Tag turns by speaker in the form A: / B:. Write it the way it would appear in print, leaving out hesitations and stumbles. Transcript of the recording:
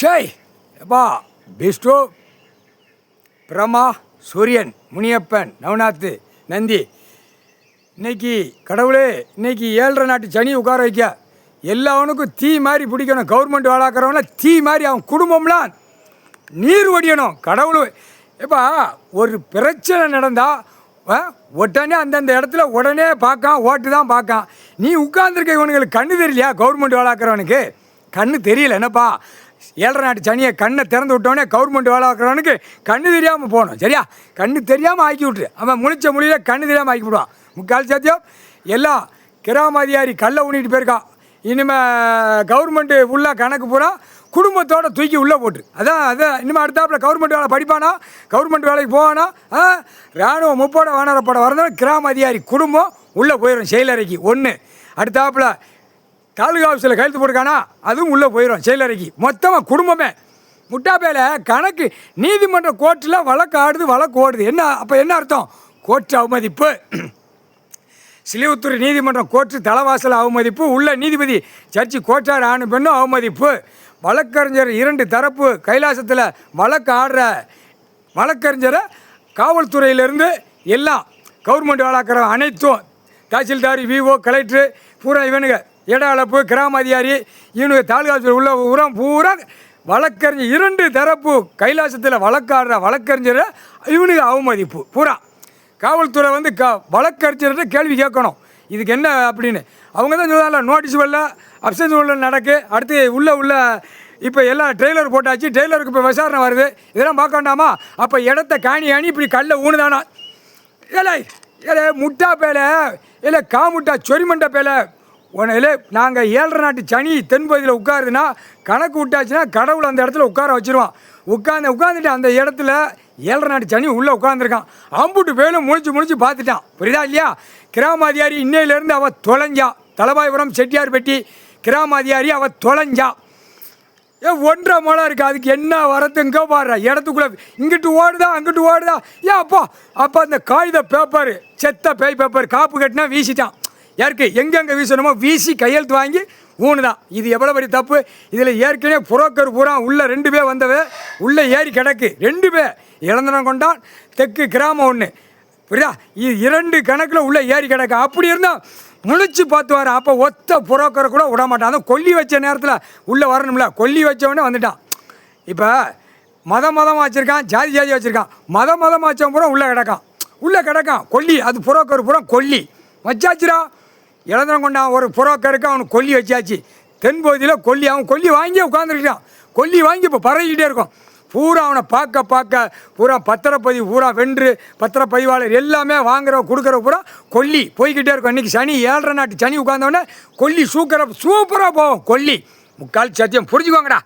A: ஜெய் எப்பா விஷ்ணு பிரமா சூரியன் முனியப்பன் நவநாத் நந்தி. இன்னைக்கு கடவுளே, இன்னைக்கு 7.5 நாட்டு சனி உட்கார வைக்க எல்லாவனுக்கும் தீ மாதிரி பிடிக்கணும். கவர்மெண்ட் வேளாக்கிறவன தீ மாதிரி அவன் குடும்பம்லாம் நீர் வடியணும். கடவுள் எப்பா ஒரு பிரச்சனை நடந்தால் உடனே அந்தந்த இடத்துல உடனே பார்க்கான், ஓட்டு தான் பார்க்கான். நீ உட்கார்ந்துருக்க இவனுங்களுக்கு கண்ணு தெரியலையா? கவர்மெண்ட் வேளாக்கிறவனுக்கு கண்ணு தெரியல என்னப்பா. 7.5 நாட்டு சனியை கண்ணை திறந்து விட்டோடனே கவர்மெண்ட் வேலை பார்க்குறவனுக்கு கண்ணு தெரியாமல் போகணும். சரியா? கண்ணு தெரியாமல் ஆக்கி விட்டுரு. அவன் முழிச்ச மொழியில் கண்ணு தெரியாமல் ஆக்கி விடுவான். முக்கால் சத்தியம் எல்லாம் கிராம அதிகாரி கல்லை ஊனிட்டு போயிருக்கான். இனிமேல் கவர்மெண்ட்டு ஃபுல்லாக கணக்கு பூரா குடும்பத்தோடு தூக்கி உள்ளே போட்டு அதான் இனிமேல் அடுத்தாப்பில் கவர்மெண்ட் வேலை படிப்பானா, கவர்மெண்ட் வேலைக்கு போவானா, இராணுவ முப்போட வானரப்பட வரந்தாலும் கிராம அதிகாரி குடும்பம் உள்ளே போயிடும் செயலறைக்கு. ஒன்று அடுத்தாப்பில் தாலுகா ஆஃபீஸில் கையெழுத்து போட்டுக்கானா அதுவும் உள்ளே போயிடும் செயலறைக்கு. மொத்தமாக குடும்பமே முட்டாப்பேல கணக்கு. நீதிமன்ற கோர்ட்டில் வழக்கு ஆடுது, வழக்கு ஓடுது. என்ன அப்போ என்ன அர்த்தம்? கோர்ட்டு அவமதிப்பு. சிலிவுத்தூர் நீதிமன்றம் கோர்ட்டு தலைவாசல் அவமதிப்பு. உள்ள நீதிபதி சர்ச்சி கோட்டார் ஆணு பெண்ணும் அவமதிப்பு. வழக்கறிஞர் 2 தரப்பு கைலாசத்தில் வழக்கு ஆடுற வழக்கறிஞரை காவல்துறையிலேருந்து எல்லாம் கவர்மெண்ட் வேலைக்கிற அனைத்தும் தாசில்தார், விஓ, கலெக்டரு பூரா இவனுங்க இட அளப்பு கிராம அதிகாரி இவனுக்கு தாலுகா உள்ள உரம் பூரா வழக்கறிஞர் 2 தரப்பு கைலாசத்தில் வழக்காடுற வழக்கறிஞரை இவனுக்கு அவமதிப்பு. பூரா காவல்துறை வந்து வழக்கறிஞர்கிட்ட கேள்வி கேட்கணும் இதுக்கு என்ன அப்படின்னு. அவங்க தான் சொல்லுவாங்கல்ல, நோட்டீஸ் வரல, அப்சன்ஸ் உள்ள நடக்கு. அடுத்து உள்ள இப்போ எல்லாம் ட்ரெய்லர் போட்டாச்சு, ட்ரெய்லருக்கு இப்போ விசாரணை வருது. இதெல்லாம் பார்க்க வேண்டாமா? அப்போ இடத்த காணி இப்படி கல்லை ஊனுதானா? ஏலே முட்டா பேலை, இல்லை காமுட்டா சொரிமண்டா பேலை. உன்னையிலே நாங்கள் 7.5 நாட்டு சனி தென்பகுதியில் உட்காருதுன்னா கணக்கு விட்டாச்சுன்னா கடவுள் அந்த இடத்துல உட்கார வச்சுருவான். உட்காந்துட்டு அந்த இடத்துல 7.5 நாட்டு சனி உள்ளே உட்காந்துருக்கான். அம்புட்டு பேரும் முடிச்சு பார்த்துட்டான். புரியுதா இல்லையா? கிராம அதிகாரி இன்னையிலேருந்து அவள் தொலைஞ்சா. தலபாயபுரம் செட்டியார்பட்டி கிராம அதிகாரி அவள் தொலைஞ்சா. 1.5 முளை இருக்குது. அதுக்கு என்ன வரத்துங்க பாடுற இடத்துக்குள்ளே இங்கிட்டு ஓடுதா அங்கிட்டு ஓடுதா. அப்போ அந்த காகித பேப்பர், செத்த பேய் பேப்பர் காப்பு கட்டினா வீசிட்டான். யாருக்கு எங்கெங்கே வீசணுமோ வீசி கையெழுத்து வாங்கி ஊனுதான். இது எவ்வளோ பெரிய தப்பு. இதில் ஏற்கனவே புரோக்கர் பூரா உள்ள 2 பேர் வந்தவ உள்ளே ஏறி கிடக்கு. 2 பேர் இளந்தனம் கொண்டான், தெற்கு கிராமம் 1. புரியுதா? இது 2 கணக்கில் உள்ளே ஏறி கிடக்கு. அப்படி இருந்தால் முழிச்சு பார்த்து வர. அப்போ ஒத்த புரோக்கரை கூட விட மாட்டான். அந்த கொல்லி வச்ச நேரத்தில் உள்ளே வரணும்ல, கொல்லி வச்சவொடனே வந்துட்டான். இப்போ மதமாக வச்சுருக்கான், ஜாதி வச்சுருக்கான். மதமாக வச்சவன் பூரா உள்ளே கிடக்கான் கொல்லி. அது புரோக்கர் பூரா கொல்லி வச்சாச்சுரா. இளந்தனம் கொண்டான் ஒரு புரோக்கருக்கு அவனுக்கு கொல்லி வச்சாச்சு. தென்பகுதியில் கொல்லி அவன் கொல்லி வாங்கி உட்காந்துருக்கான். கொல்லி வாங்கி இப்போ பரவிக்கிட்டே இருக்கும். பூரா அவனை பார்க்க பூரா பத்திரப்பதிவு பூரா வென்று பத்திரப்பதிவாளர் எல்லாமே வாங்குற கொடுக்குற பூரா கொல்லி போய்கிட்டே இருக்கும். இன்றைக்கி சனி 7.5 நாட்டு சனி உட்காந்தவொடனே கொல்லி சூப்பராக போகும். கொல்லி முக்கால் சத்தியம் புரிஞ்சுக்கோங்கடா.